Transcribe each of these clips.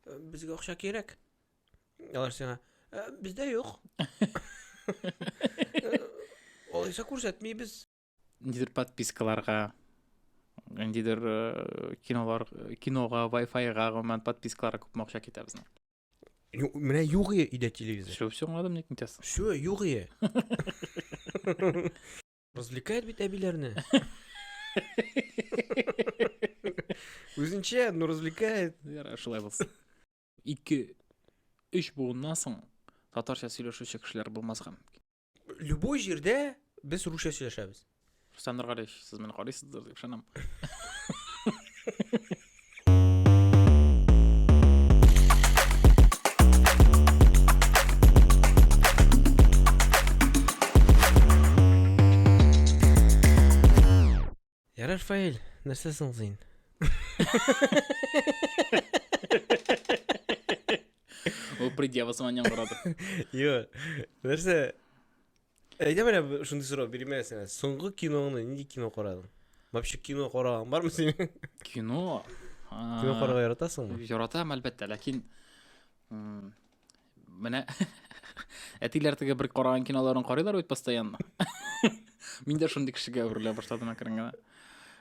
Bizga акча керек. Алар сиңа, бездә юк. Алайса күрсәтмибез. Нидер подпискаларга, нидер кинога, Wi-Fi-га гомумән подпискаларга күп акча китә безнең. Менә юк иде телевизор. Все аңладым ник нитәсең. Все, юк иде. Развлекает бит әбиләрне. Үзенчә, ну развлекает. Ярар, шулай булсын. 2-3 буыннан соң татарча сөйләшүче кешеләр булмаска мөмкин. Любой җирдә без русча сөйләшәбез. Рустам Нургалиев, сез менә карыйсыздыр дип ышанам. Ярар, Фаил, нәрсәсең син? Ул придевасыман яңгырады. Йо, нәрсә? Әйдә менә шундый сорау бирмә сиңа. Соңгы киноңны нинди кино карадың? Вообще кино караган бармы син? Кино. Кино карарга яратасыңмы? Яратам әлбәттә, ләкин менә әтиләр теге бер караган киноларын карыйлар бит постоянно. Мин дә шундый кешегә әверелә башладым әкрен генә.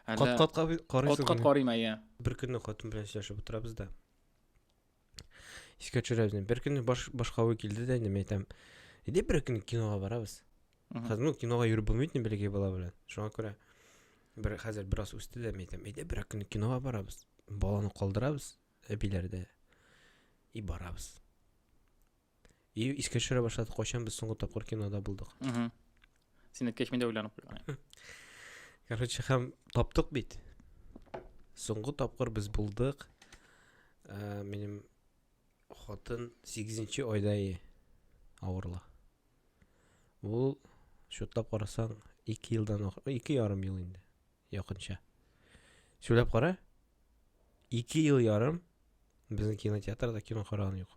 Кат-катка карыйсың. Кат карыйм әйе. Бер көнне хатын белән сөйләшеп утырабыз да. Искә төшерәбез. Бер көнне башка уй килде дә, мен әйтәм, иде бер көн кинога барабыз. Хәзер кинога йөреп булмый бит бәләгә бала белән. Шуңа күрә хәзер бераз үсте дә, мен әйтәм, иде бер көн кинога барабыз. Баланы калдырабыз әбиләрдә. И барабыз. И искә төшерә башладык, кайчан без соңгы тапкыр кинода булдык. Син әйткәч мин дә уйланып куйган. Короче, һәм таптык бит. Соңгы тапкыр без булдык. Минем хатын 8нче айда авырла. Ул шутлап карасаң 2 елдан 2,5 ел инде. Якынча. Сөйләп кара. 2 ел ярым безнең кинотеатрда кино караган юк.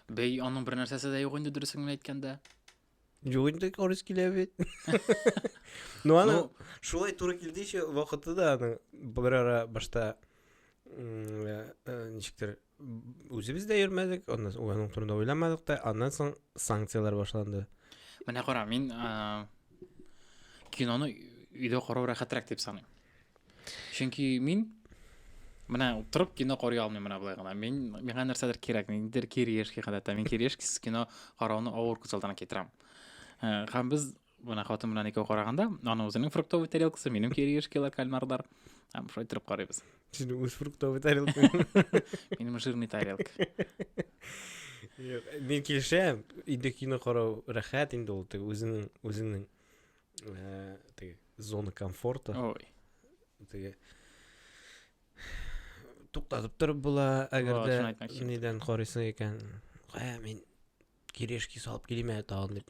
Бәй, аның бер нәрсәсе дә юк инде дөресен әйткәндә. Юк инде карыс килә бит. Ну аны шулай туры килде ич вакыты да аны бер ара башта ничектер үзебез дә йөрмәдек, аның турында уйламадык та, аннан соң санкциялар башланды. Менә кара, мин киноны өйдә карау рәхәтрәк дип саныйм. Чөнки мин менә утырып кино карый алмыйм менә булай гына. Миңа нәрсәдер кирәк, ниндидер кириешки гадәттә. Мин кириешкисез кино карауны авыр күзалдан китерәм. Һәм без менә хатын белән икәү караганда, аның үзенең фруктовый тарелкасы, минем кириешкилар, кальмарлар. Һәм шулай торып карыйбыз. Син үз фруктовый тарелка. Минем жирный тарелка. Мин килешәм, инде кино карау рәхәт инде ул, үзеңнең теге зона комфорта. Ой. Теге туктатып торып була, әгәр дә нидән карыйсың икән. Мин кирешки салып килмәй тагын дип.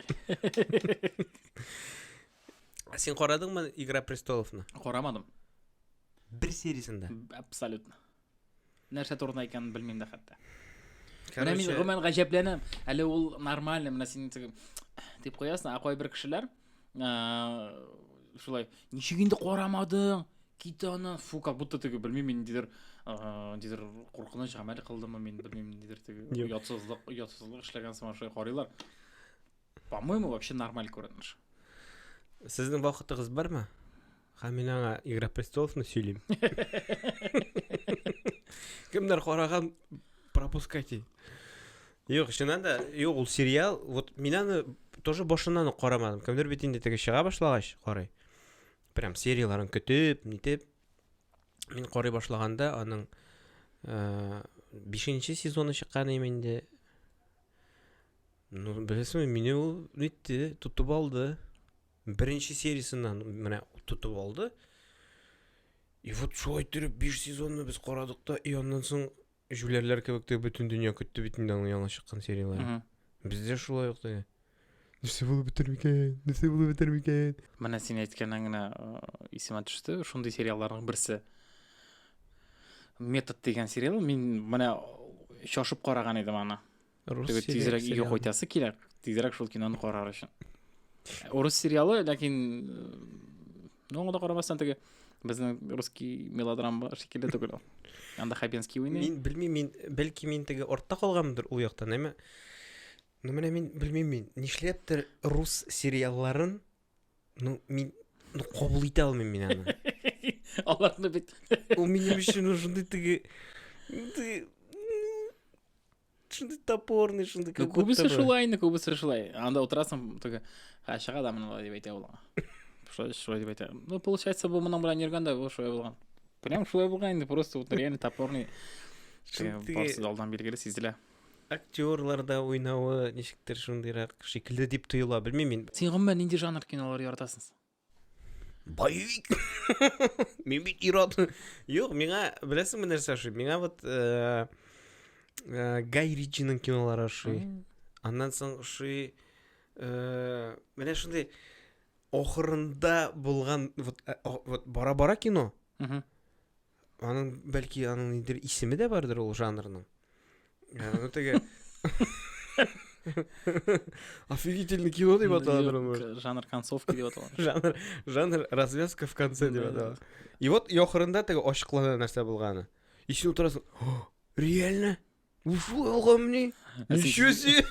Син карадыңмы Игра престоловны? Карамадым. Бер сериясендә. Абсолютно. Нәрсә турында икәнен белмим дә хәтта. Менә мин гомумән гаҗәпләнәм. Әле ул нормально, менә син дип куясың, акай бер кешеләр шулай, ничек инде карамадың? Кит аны, фу, как будто теге белмим ниндидер куркыныч гамәл кылдымы, мин белмим ниндидер теге ятсызлык эшләгән сыман шулай карыйлар. По-моему, вообще нормаль күренеш. Сезнең вакытыгыз бармы? Һәм мин аңа Игра престоловны сөйлим. Кемдер караган, пропускайте. Юк, чыннан да, юк, ул сериал, вот мин аны тоже башыннан карамадым. Кемдер бит инде теге чыга башлагач карый. Прям серияларын көтеп, нитеп. Мин карый башлаганда аның 5нче сезоны чыккан инде. Ну, беләсеңме, мине ул нитте, тутып алды. Беренче сериясыннан менә тутып алды. И вот шулай итеп 5 сезонны без карадык та, и аннан соң жүләрләр кебек тә бөтен дөнья көтте бит инде аның яңа чыккан сериялары. Бездә шулай ук теге. Нәрсә булып бетер микән? Менә син әйткәннән генә исемә төште, шундый сериалларның берсе. Метод дигән сериал, мин менә шашып караган идем аны. Тизрәк юк кайтасы килә, тизрәк шул киноны карар өчен. Урыс сериалы, ләкин аңа да карамастан теге Біздің русский мелодрама шекелі түгіл ол. Анда Хабенский ойнай. Мен білмеймін, бәлки мен теге ортта қалғанмындыр ол яқтан, әме. Ну, мен білмеймін, нешлептір рус сериалларын, мен қабыл ете алмаймын мен аны. Аларны бит. Ол менің үшін шындай теге шындай топорный, шындай как будто Көбісі бы. көбісі шулай. Анда отырасың, теге қашаға да мына деп айта болған. Шулай деп айта. Ну, получается, бұл мұның білән ерганда бұл шулай болған. Прям шулай болған енді, просто вот реально топорный. Барсы далдан белгілі сезілі. Актерларда ойнауы нешіктер шындайрақ шекілді деп тұйыла, білмеймін. Сен ғымба ненде жанр кинолар яратасың? Боевик. Мен бит ирод. Жоқ, меңа білесің бі нәрсе аши? Меңа вот Гай Ричиның кинолары аши. Андан соң аши менә шындай охырында болған вот бара-бара кино. Аның бәлки аның нидер исеме дә бардыр ул жанрның. Ну теге офигительный кино деп аталады. Жанр концовки деп аталады. Жанр развязка в конце деп аталады. И вот яхырында теге ашыклана нәрсә булганы. И син утырасың, реально? Ушул алган мени? Ничего себе!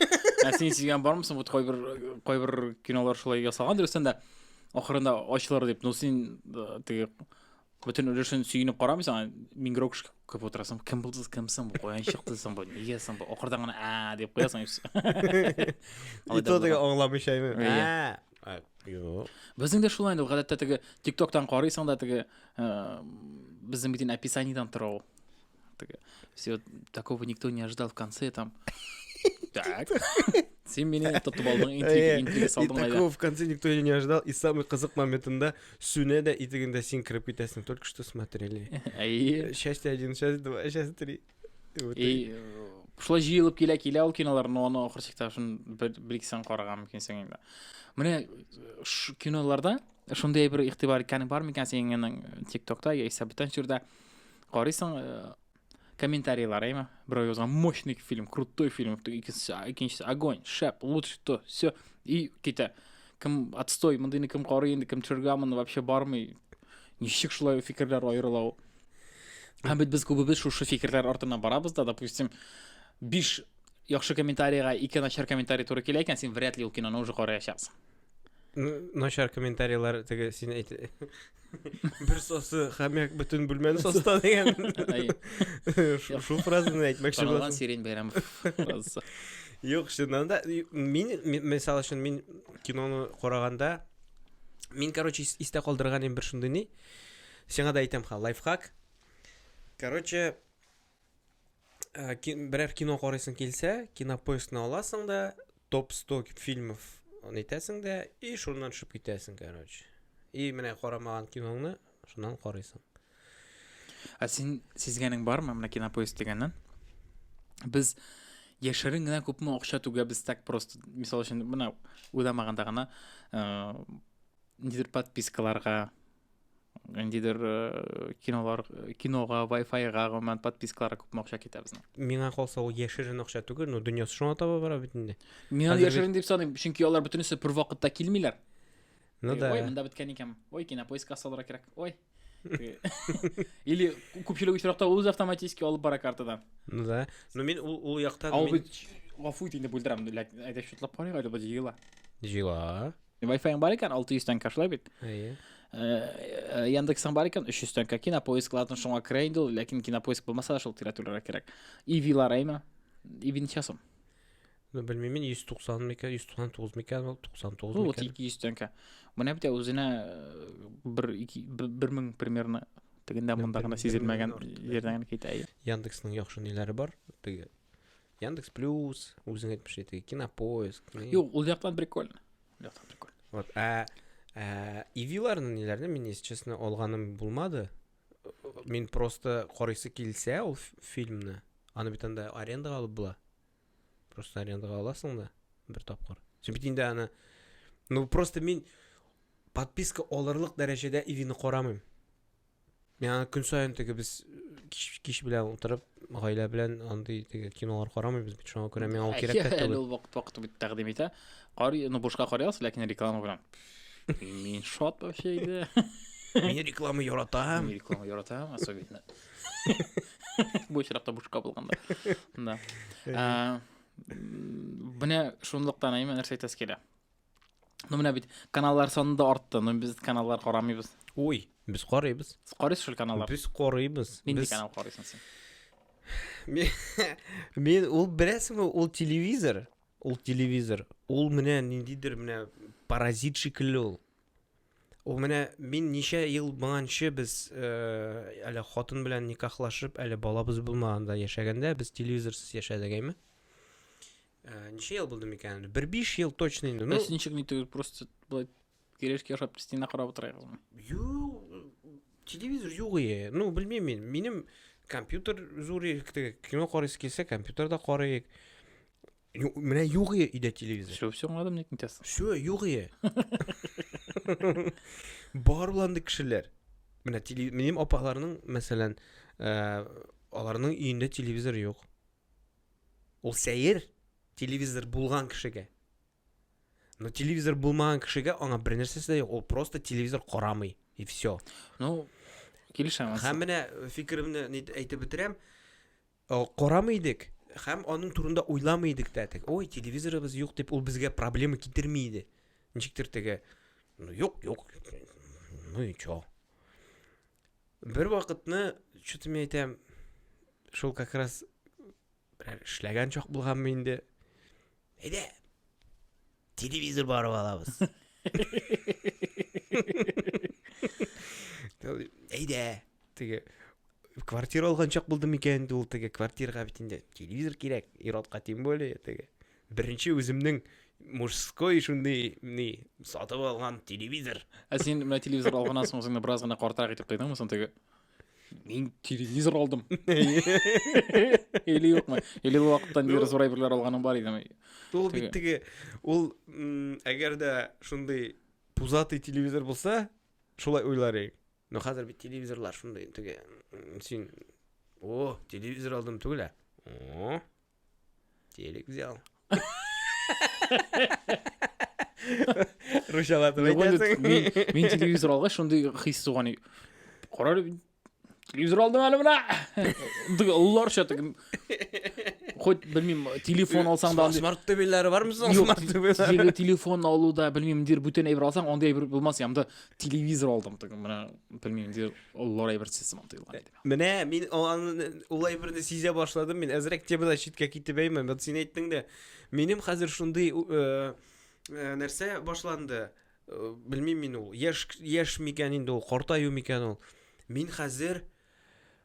Сен сүйген бармысың, вот кайбер кинолар шулай ясалган дөрестән дә ахырында ачылар дип, ну син теге бүтін өлешін сүйініп қарамайсың, мен грок көп отырасың, кім бұлдыз, кімсің бұл, қоян шықтысың бұл, негесің бұл, оқырдан ғана деп қоясың. И то теге аңламайшаймы. Біздің де шулай енді, ғадатта теге тиктоктан қарайсың да теге біздің бітін описанидан тұр ол. Все, такого никто не ожидал в конце там. Так. Сен мені тұтып алдың, интрига салдың. И такого в конце никто не ожидал. И самый қызық моментында сүне де итігінде сен кіріп кетесің. Только что смотрели. Счастье 1, счастье 2, счастье 3. И шулай жиылып келе ол кинолар, но оны оқырсекта үшін бір-екісін қараған мүмкенсің енді. Міне киноларда шындай бір иқтибар екені бар мекен сенің тиктокта, есабітен жүрді қарайсың комментарийлар, айма. Біреу жазған мощный фильм, крутой фильм, екіншісі огонь, шап, лучше то, все. И кейті, кім отстой, мындайны кім қарай енді, кім түргамын, вообще бармай, нешік шулай фикірлер айырылау. Бит біз көбі шушы фикірлер артынан барабыз да, допустим, 5 яқшы комментарийға 2 нашар комментарий туры келе екен, сен вряд ли ол киноны уже қарай ашасың. Нашар комментарийлар теге сен айты. Бір сосы хамяк бүтін бүлмені соста деген. Шу фразаны айтмақшы боласың. Танылған Серен Байрамов фразасы. Жоқ, шынында мысалы үшін мен киноны қорағанда мен, короче, исте қалдырған бір шынды не? Сеңа да айтам лайфхак. Короче, бірер кино қорайсың келсе, кинопоискны аласың да, топ 100 фильмов нетесің да, и шунан шып кетесің, короче. И менә қарамаған киноңны шунан қарайсың. Сен сезгенің бар ма, мына кинопоиск дегеннен? Біз яшырын гына көпме ақша түге, біз так просто, мисал үшін, мына ойламағанда ғана нидер подпискаларға, нидер киноға, Wi-Fi-ға ғыман подпискаларға көпме ақша кетебіз. Миңа қалса ол яшырын ақша түге, но дүниесі шуна таба бара бітінде. Миңа яшырын деп санайым, чүнки олар бүтінісі бір вақытта келмейлер. Ну да. Ой, мында біткен екем. Ой, кинопоискқа салыра керек. Ой. Или көпшілік ұшырақта өз автоматически алып бара картадан. Ну да. Но мен ол яқтан... Ал бүт ғафу етейінде бөлдірам. Айда шутлап барайық, айда бұл жиыла. Жиыла. Wi-Fi бар екен, 600 тәнка шылай бет. Яндекстан бар екен, 300 тәнка. Кинопоисклардың шоңа кірейді, ләкин кинопоиск болмаса да шыл тиратулара керек. Ивилар айма. Ивин часым. Білмеймен, 190 мекен, 199 мекен, 99 мекен. Вот 200 тәнка. Бұны бітә өзіне 1000 примерно тегінде мұндағына сезілмеген жерден кейті әйі. Яндексның яқшы нелері бар. Яндекс Плюс, өзің айтмыш етігі, кинопоиск. Yok, ол жақтан прикольно. Вот, Ивиларының нелерді мен, если честно, олғаным болмады. Мен просто қорайсы келсе ол фильмні. Аны бітінде арендаға алып бұла. Просто арендаға аласың да, бір тапқыр. Сен бітінде аны... Ну, просто мен подписка оларлық дәрежеде Ивині қорамайым. Мен аны күн сайын теге біз кеш білән отырып, ғайла білән андай теге кинолар қорамайым біз бит шоңа көре. Мен ол керек кәтті бұл. Ол вақыт бүт тәқдим еті. Қари, бошқа қарайыз, ләкін реклама білән. Мен шот вообще еді. Мен реклама яратам. Мен реклама яратам, особенно. Бу чиракта бушка болгондо. Да. Мына шундуктан эми нерсе айтасы келе. Ну мына бит каналлар саны да артты. Ну биз каналлар карамыйбыз. Ой, біз қарайбыз. Сиз карайсыз ушул каналлар? Біз қарайбыз. Нинди канал карайсың сен? Мен ол білесің ол телевизор. Ол міне нендейдір міне паразит шикілі ол. Ол міне мен неше ел бұғаншы біз әлі қатын білән никахлашып, әлі балабыз болмағанда яшәгенде біз телевизорсыз яшәдік әйме. Неше ел болды мекенді? 1-5 ел точно енді. Сіз ничек не түгіл, просто былай керешке ашап стена қарап отырайық. Телевизор жоқ е. Ну, білмеймін мен. Менің компьютер зури, кино қарайсы келсе, компьютерда қарайық. Міне жоқ е үйде телевизор. Все адам не тентесің. Все, жоқ е. Бар бұланды кішілер. Менің апаларының, мәселен, аларының үйінде телевизор жоқ. Ол сәйір телевизор болған кішіге. Но телевизор болмаған кішіге аңа бір нәрсесі де жоқ. Ол просто телевизор қарамай. И все. Ну, келішем. Һәм менә фикеремне әйтеп бетерәм. Карамыйдык. Һәм аның турында уйламыйдык та. Ой, телевизорыбыз юк дип ул безгә проблема китермейди. Ничектер теге. Ну юк. Ну и чё? Бер вакытны что-то мен әйтәм. Шул как раз эшләгән чак булганмы инде. Әйдә. Телевизор барып алабыз. Әйдә. Теге квартира алган чак булды микән ул теге квартирага бит инде телевизор кирәк. Иротка тем более теге. Беренче үземнең мужской шундый сатып алган телевизор. Сен менә телевизор алганнан соң син бераз гына картарак итеп куйдыңмы соң теге? Мен телевизор алдым. Или юкмы? Или ул вакыттан бери сурайберләр алганың бар идеме? Ул бит теге ул әгәр дә шундый пузатый телевизор булса, шулай уйлар идек. Но хәзер бит телевизорлар шундый теге син телевизор алдым түгел. Телек взял. Рушалатып әйтәсең. Мен телевизор алгач шундый хис туган. Карар телевизор алдым әле менә. Улларча теге. Хоть белмим, телефон алсаң да смарт ТВләре бармы соң? Смарт ТВләре. Телефон алуда белмим дир бүтән әйбер алсаң, анда әйбер булмас, ямда телевизор алдым теге. Менә белмим дир уллар әйбер сезсем тыйлган иде. Менә мин ул әйберне сизә башладым. Мин әзрәк темада читкә китеп әймен. Бу син әйттең дә. Минем хәзер шундый нәрсә башланды. Белмим мин ул яшь микән инде ул, картаю микән ул. Мин хәзер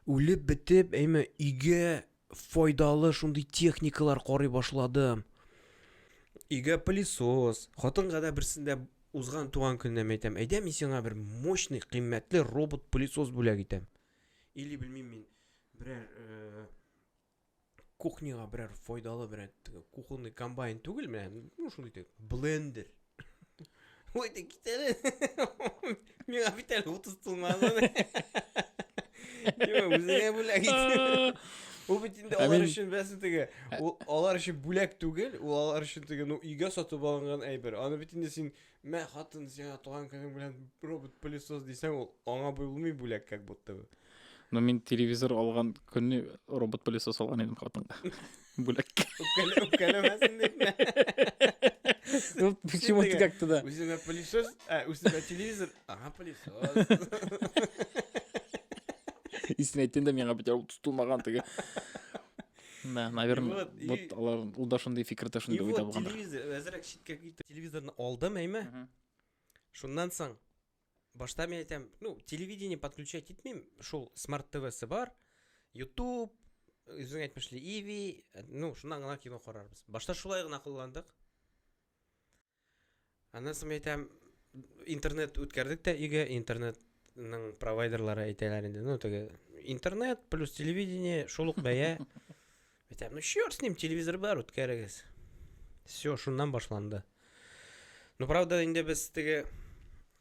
үлеп бетеп, әйме өйгә файдалы шундый техникалар карый башладым. Өйгә пылесос, хатынга да берсендә узган туган көннә әйтәм, әйдә мин сиңа бер мощный, кыйммәтле робот пылесос бүләк итәм. Или белмим мин берәр кухняга берәр файдалы берәр кухонный комбайн түгел менә, ну шундый блендер. Ой, ты китәле. Миңа бит әле 30 тулмады. Үзеңә бүләк ит. Ул бит инде алар өчен бәсе теге, алар өчен бүләк түгел, ул алар өчен теге, ну өйгә сатып алган әйбер. Аны бит инде син мә хатын сиңа туган көнең белән робот пылесос дисәң, ул аңа булмый бүләк как будто. Но мен телевизор алган көнне робот пылесос алган идем хатынга. Бүләк. Үпкәләмәсен дип. Ну почему ты как-то да? У тебя пылесос, у тебя телевизор, пылесос. Истинно әйткәндә миңа бит тутылмаган теге. Да, наверное, вот алар ул да шундый фикердә шундый уйда булган. Телевизор, әзрәк читкә китеп телевизорны алдым, әйме? Шуннан соң башта мен әйтәм, ну, телевидение подключать итмим, шул смарт ТВсы бар, YouTube, үзең әйтмешле Иви, ну, шуннан гына кино карарбыз. Башта шулай гына кылгандык. Аннан соң әйтәм, интернет үткәрдек тә өйгә, интернетның провайдерлары әйтәләр инде, ну, теге интернет плюс телевидение шул ук бәя. Әйтәм, ну, чёрт с ним, телевизор бар, үткәрегез. Всё, шуннан башланды. Ну, правда, инде без теге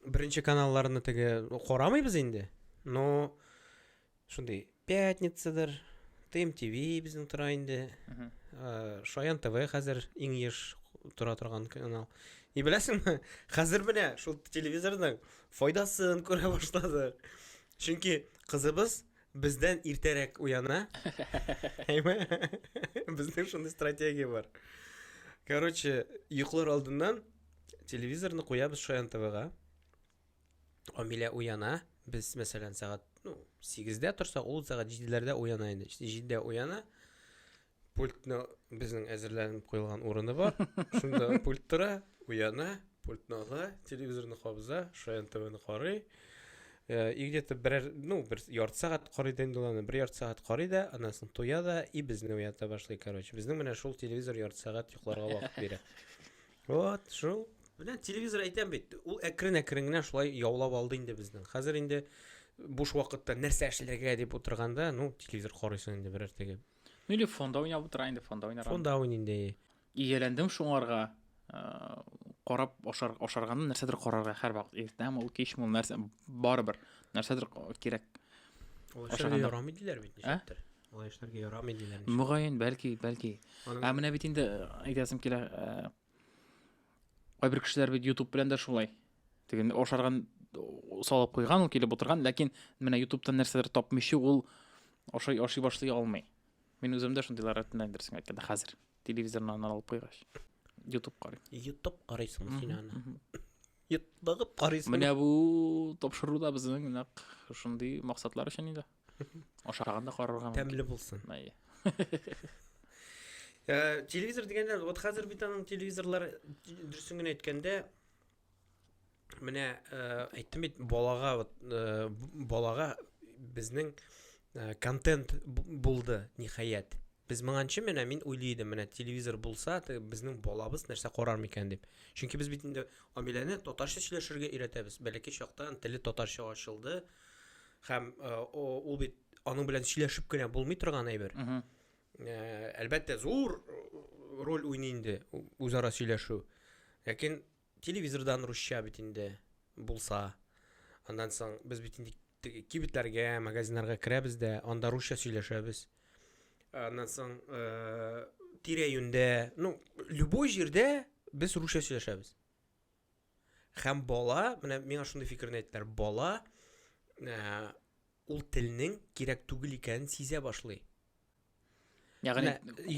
беренче каналларны теге карамыйбыз инде. Но шундый Пятницадыр, ТМТV безнең тора инде. Шаян ТВ хәзер иң еш тора торган канал. И беләсеңме, хәзер менә шул телевизорның файдасын күрә башладык. Чөнки кызыбыз бездән иртәрәк уяна. Әйме? Безнең шундый стратегия бар. Короче, йоклар алдыннан телевизорны куябыз Шаян ТВга. Амилә уяна. Без, мәсәлән, сәгать 8-дә торса, ул сәгать 7-ләрдә уяна инде. 7-дә уяна. Пультны безнең әзерләнеп куелган урыны бар. Шунда пульт тора, уяна, пультны ала, телевизорны кабыза, Шаян ТВны карый. И где-то бер ярты сәгать карый да инде ул, бер ярты сәгать карый да, аннан соң туя да, и безне уята башлый, короче. Безнең менә шул телевизор ярты сәгать йокларга вакыт бирә. Вот, шул. Белән телевизор әйтәм бит, ул әкрен-әкрен генә шулай яулап алды инде безнең. Хәзер инде буш вакытта нәрсә эшләргә дип утырганда, телевизор карыйсың инде берәр теге. Или фонда уйнап утыра инде, фонда уйнар. Фонда уйный. Ияләндем шуңарга. Карап ашарганны нәрсәдер карарга һәр вакыт. Иртәме ул кичме ул нәрсә барыбер. Нәрсәдер кирәк. Ашарга ярамый диләр бит ничектер. Алай эшләргә ярамый диләр. Мөгаен, бәлки. Менә бит инде әйтәсем килә. Кайбер кешеләр бит YouTube белән дә шулай. Тегенде ашарган салып куйган, ул килеп утырган, ләкин менә YouTube'тан нәрсәдер тапмыйчы ул ашый башлый алмый. Мин үземдә шундыйлар рәтендә дөресен әйткәндә хәзер телевизорны алып куйгач YouTube карый. YouTube карыйсың син аны. YouTube карыйсың. Менә бу тапшыруда безнең нәкъ шундый максатлар өчен инде. Ашарганда карарга. Тәмле булсын. Телевизор дигәндә, вот хәзер бит аның телевизорлар дөресен генә әйткәндә менә әйттем бит балага безнең контент булды ниһаят. Без моңанчы менә мин уйлыйдым, менә телевизор булса, безнең балабыз нәрсә карар микән дип. Чөнки без бит инде Амиләне татарча сөйләшергә өйрәтәбез. Бәлки чактан теле татарча ачылды. Һәм ул бит аның белән сөйләшеп кенә булмый торган әйбер. Әлбәттә зур роль уйный инде үзара сөйләшү. Ләкин телевизордан русча бит инде булса, аннан соң без бит инде кибетләргә, магазиннарга керәбез дә, анда русча сөйләшәбез. Аннан соң тирә-юньдә, любой җирдә без русча сөйләшәбез. Һәм бала, менә миңа шундый фикерне әйттеләр, бала ул телнең кирәк түгел икәнен сизә башлый. Ягъни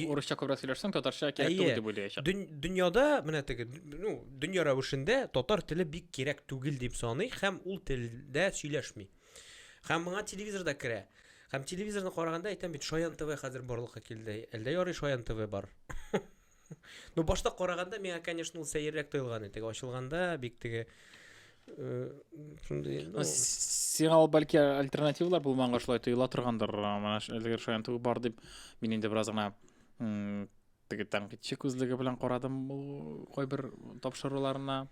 урысча күбрәк сөйләшсәң, татарча кирәк түгел дип уйлаячак. Дөньяда менә теге, дөнья рәвешендә татар теле бик кирәк түгел дип саный һәм ул телдә сөйләшми. Һәм моңа телевизорда керә. Һәм телевизорны караганда әйтәм бит, Шаян ТВ хәзер барлыкка килде. Әлдә ярый Шаян ТВ бар. Башта караганда миңа, конечно, ул сәеррәк тоелган иде. Ачылганда бик теге шундый. Сиңа бәлки альтернативалар булмаганга шулай тоела торгандыр. Менә Шаян ТВ бар дип мин инде бераз гына теге тәнкыйтьче күзлеге белән карадым кайбер тапшыруларына.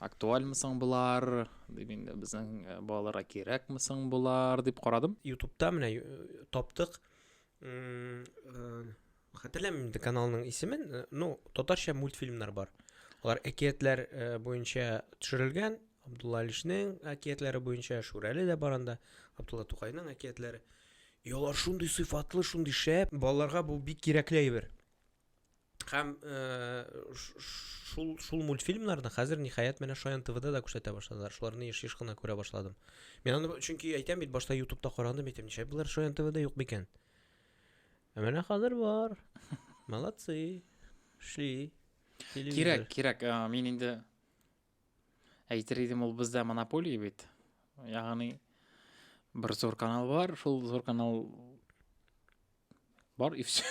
Актуальмы булар, дип инде безнең балаларга кирәкме булар дип карадым. YouTube'та менә таптык. Хәтерләмим инде каналның исемен, татарча мультфильмнар бар. Алар әкиятләр буенча төшерелгән. Абдулла Алишнең әкиятләре буенча Шүрәле дә бар анда. Абдулла Тукайның әкиятләре. Ялар шундый сыйфатлы, шундый шәп. Балаларга бу бик кирәкле әйбер. Һәм шул мультфильмнарны хәзер ниһаят менә Шаян ТВда да күрсәтә башладылар. Шуларны еш кына күрә башладым. Мин аны чөнки әйтәм бит, башта YouTube'та караганда әйтәм, ничә булар Шаян ТВда юк микән? Менә хәзер бар. Молодцы. Шли. Кирәк. Мин инде әйтер идем, ул бездә монополия бит. Ягъни бер зур канал бар, шул зур канал бар и все.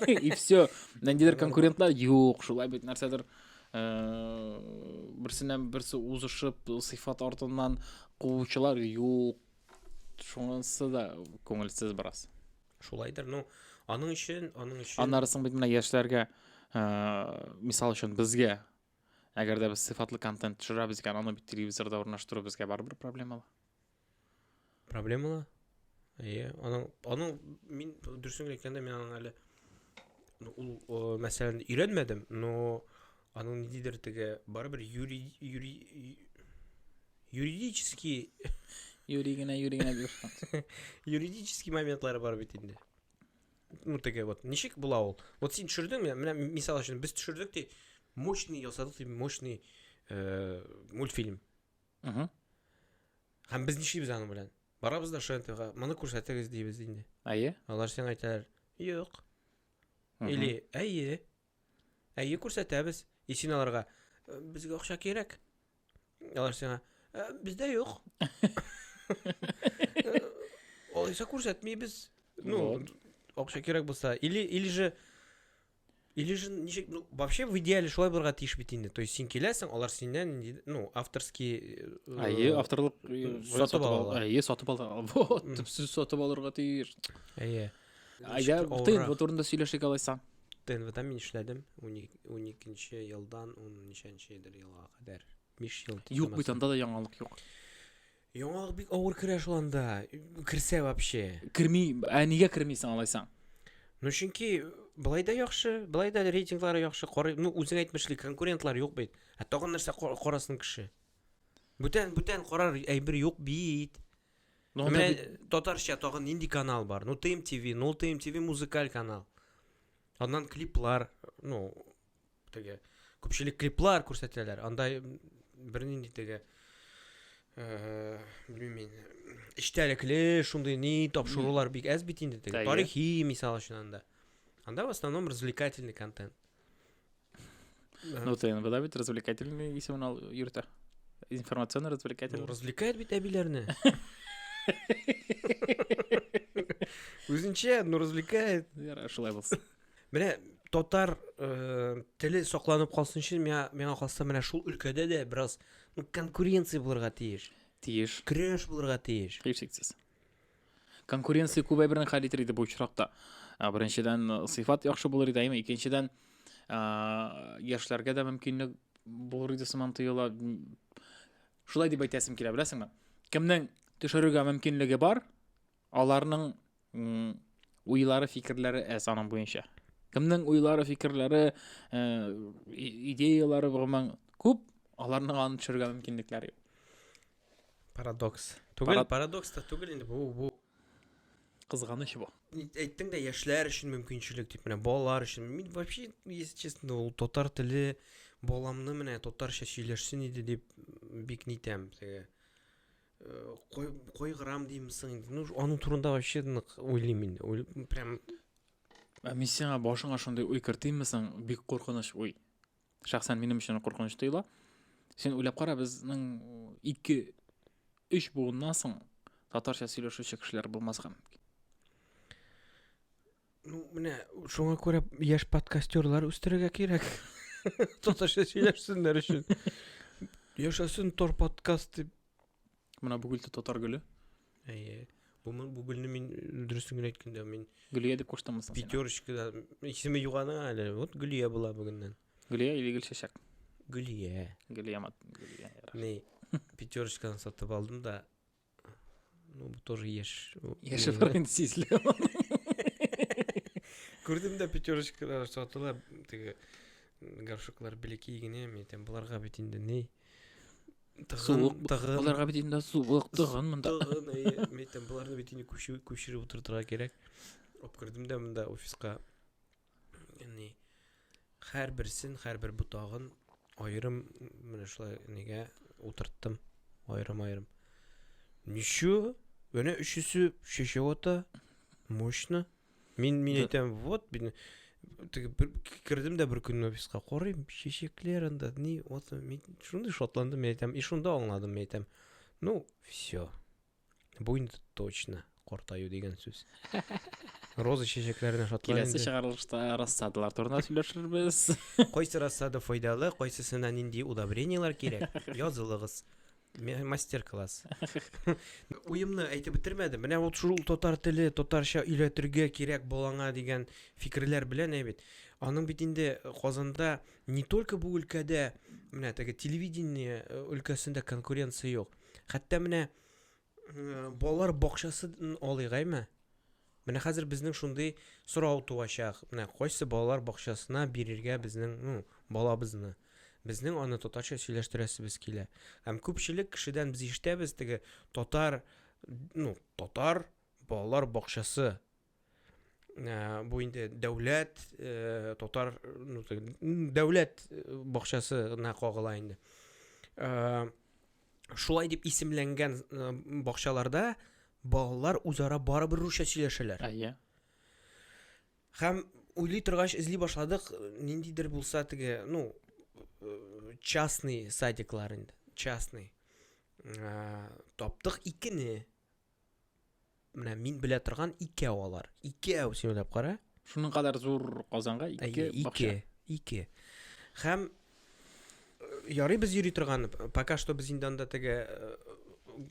И все. Нәндидер конкурентлар юк, шулай бит нәрсәдер берсеннән берсе узышып, сыйфат артыннан куучылар юк. Шунысы да күңелсез бераз. Шулайдыр, аның өчен аннарысын бит менә яшьләргә, мисал өчен безгә, әгәр дә без сыйфатлы контент төшерәбез икән, аны бит телевизорда урнаштыру безгә барыбер проблемалы. Проблемалы? Аның мин дөресен әйткәндә, мин аның әле ул мәсәлән өйрәнмәдем, но аның ниндидер теге барыбер юридический юридический моментлары бар бит инде. Теге вот ничек була ул? Вот син төшердең, менә мисал өчен без төшердек ди, мощный ясадык дип мощный мультфильм. Һәм без нишлибез аның белән? Барабыз да ШНТ-га, моны күрсәтегез дибез инде. Әйе. Алар сиңа әйтәләр, юк. Или әйе. Әйе күрсәтәбез. И син аларга, безгә акча кирәк. Алар сиңа, бездә юк. Алайса күрсәтмибез. Ну, акча кирәк булса. Или же ничек, ну, вообще в идеале шулай булырга тиеш бит инде. То есть син киләсең, алар синнән, ну, авторский Әйе, авторлык сатып алалар. Әйе, сатып алалар. Вот, төпсез сатып алырга тиеш. Әйе. Әйе, ТНВ турында сөйләшик алайсаң. ТНВ-да мин эшләдем 12-нче елдан 10-нче елга кадәр. 5 ел. Юк бит, анда да яңалык юк. Яңалык бик авыр керә шул анда. Керсә вообще. Керми, нигә кермисең алайсаң? Ну чөнки былай да яхшы, былай да рейтинглары яхшы. Ну үзең әйтмешли, конкурентлар юк бит. Тагын нәрсә карасын кеше. Бүтән карар әйбер юк бит. Менә татарча тагын нинди канал бар? Ну ТМТV, ну ТМТV музыкаль канал. Аннан клиплар, ну теге күпчелек клиплар күрсәтәләр. Анда бер нинди теге белмим мин. Иштәлекле шундый ни тапшырулар бик әз бит инде теге. Тарихи мисал өчен анда. Анда в основном развлекательный контент. Ну ТНВ-да бит развлекательный исемен ал йөртә. Информационно-развлекательный. Развлекает бит әбиләрне. Үзенчә, ну развлекает. Яра, шулай булсын. Менә татар теле сакланып калсын өчен миңа калса менә шул өлкәдә дә бераз конкуренция булырга тиеш. Тиеш. Көрәш булырга тиеш. Һичшиксез. Конкуренция күп әйберне хәл итер иде бу очракта. Беренчедән сыйфат яхшы булыр иде, әйме икенчедән яшьләргә дә мөмкинлек булыр иде сыман тоела. Шулай дип әйтәсем килә, беләсеңме? Кемнең төшерергә мөмкинлеге бар, аларның уйлары, фикерләре аның буенча. Кемнең уйлары, фикерләре, идеялары булмаган күп, аларның аны төшерергә мөмкинлекләре юк. Парадокс. Түгел, парадокс та түгел инде бу. Кызганыч бу. Әйттең дә яшьләр өчен мөмкинчелек дип менә балалар өчен. Мин вообще, если честно, ул татар теле баламны менә татарча сөйләшсен иде дип бик нитәм. Теге кайгырам димсең инде. Ну, аның турында вообще уйлыйм инде. Прям Мин сиңа башыңа шундый уй кертиммесең, бик куркыныч уй. Шәхсән минем өчен куркыныч тоела. Сен уйлап кара, безнең 2-3 буыннан соң татарча сөйләшүче кешеләр булмаска мөмкин. Ну, менә шуңа күрә яшь подкастерлар үстерергә кирәк. Татарча сөйләшсеннәр өчен. Яшәсен тор подкаст дип. Менә бүген татар гөле. Әйе. Бу гөлне мин дөресен генә әйткәндә мин Гөлия дип куштыммысың? пятерочкада исеме юганы әле. Вот Гөлия була бүгеннән. Гөлия или Гөлчәчәк? Гөлия. Гөлия. Не, пятерочканы сатып алдым да. Ну, бу тоже еш. Яше бар инде сизле. Күрдем дә пятерочкалар сатыла, теге горшоклар белеки генә, мен әйтәм, буларга бит инде не. Тыгын. Буларга бит инде суык тыгын монда. Мен әйтәм, буларны бит инде күчереп утыртырга кирәк. Ап кердем дә монда офиска. Яни һәрберсен, һәрбер бутагын айрым менә шулай нигә утырттым. Айрым. Ничего? Менә өчесе шешә ата. Мощно. Мин әйтәм, вот бин кердем дә бер көн офиска карыйм, чәчәкләр анда, ни, вот мин шундый шатландым, мен әйтәм, и шунда аңладым, мен әйтәм. Ну, всё. Бу инде точно картаю дигән сүз. Роза чәчәкләренә шатландым. Киләсе чыгарылышта рассадалар турында сөйләшербез. Кайсы рассада файдалы, кайсысына нинди удобрениялар кирәк? Язылыгыз. Мастер-класс. Уемны әйтеп бетермәдем. Менә вот шул татар теле, татарча өйләтергә кирәк балаңа дигән фикерләр белән әйбит. Аның бит инде Казанда не только бу өлкәдә, менә теге телевидение өлкәсендә конкуренция юк. Хәтта менә балалар бакчасы алыйгаймы? Менә хәзер безнең шундый сорау туачак. Менә кайсы балалар бакчасына бирергә безнең, балабызны. Безнең аны татарча сөйләштерәсебез килә. Һәм күпчелек кешедән без ишетәбез теге татар балалар бакчасы. бу инде дәүләт татар дәүләт бакчасына кагыла инде. Шулай дип исемләнгән бакчаларда балалар үзара барыбер русча сөйләшәләр. Әйе. Һәм уйлый торгач эзли башладык, ниндидер булса теге, частный садиклар инде, частный. Таптык икене. Менә мин белә торган икәү алар. Икәү син уйлап кара. Шуның кадәр зур Казанга ике бакча. Ике. Һәм ярый без йөри торган, пока что без инде анда теге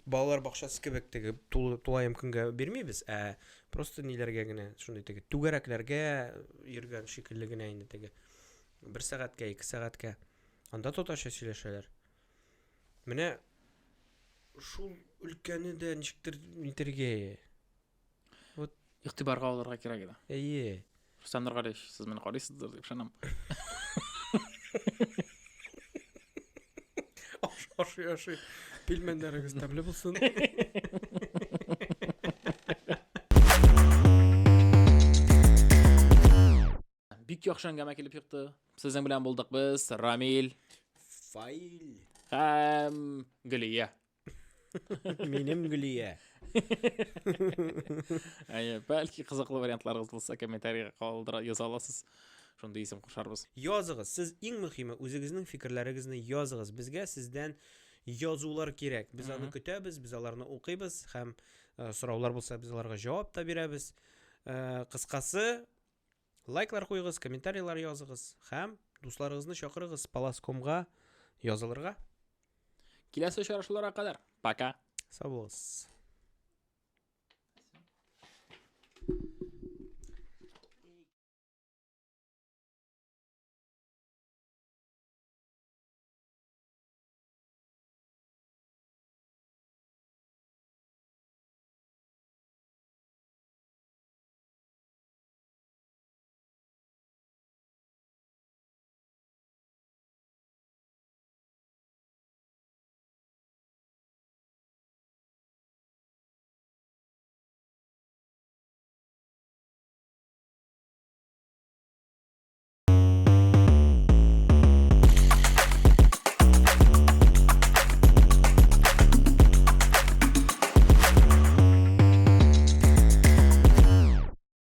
балалар бакчасы кебек теге тулаем көнгә бирмибез, просто ниләргә генә, шундый теге түгәрәкләргә йөргән шикелле генә инде теге 1 сәгатькә, 2 сәгатькә. Анда татарча сөйләшәләр. Менә шул өлкәне дә ничектер нитергә. Игътибарга алырга кирәк иде. Әйе. Рустам Нургалиев, сез мине карыйсыздыр дип ышанам. Ашый. Пилмәннәрегез тәмле булсын. Бик яхшы әңгәмә килеп чыкты. Сезнең белән булдык без, Рамил Фаил. һәм Гөлия. Минем Гөлия. Әйе, бәлки кызыклы вариантларыгыз булса, комментарийга калдыра яза аласыз. Шундый исем кушарбыз. Языгыз. Сез иң мөһиме үзегезнең фикерләрегезне языгыз. Безгә сездән язулар кирәк. Без аны көтәбез, без аларны укыйбыз һәм сораулар булса, без аларга җавап та бирәбез. Кыскасы, лайклар куйгыз, комментарийлар языгыз һәм дусларыгызны чакырыгыз Palas.com-га язылырга. Киләсе очрашуларга кадәр. Пока. Сау булыгыз.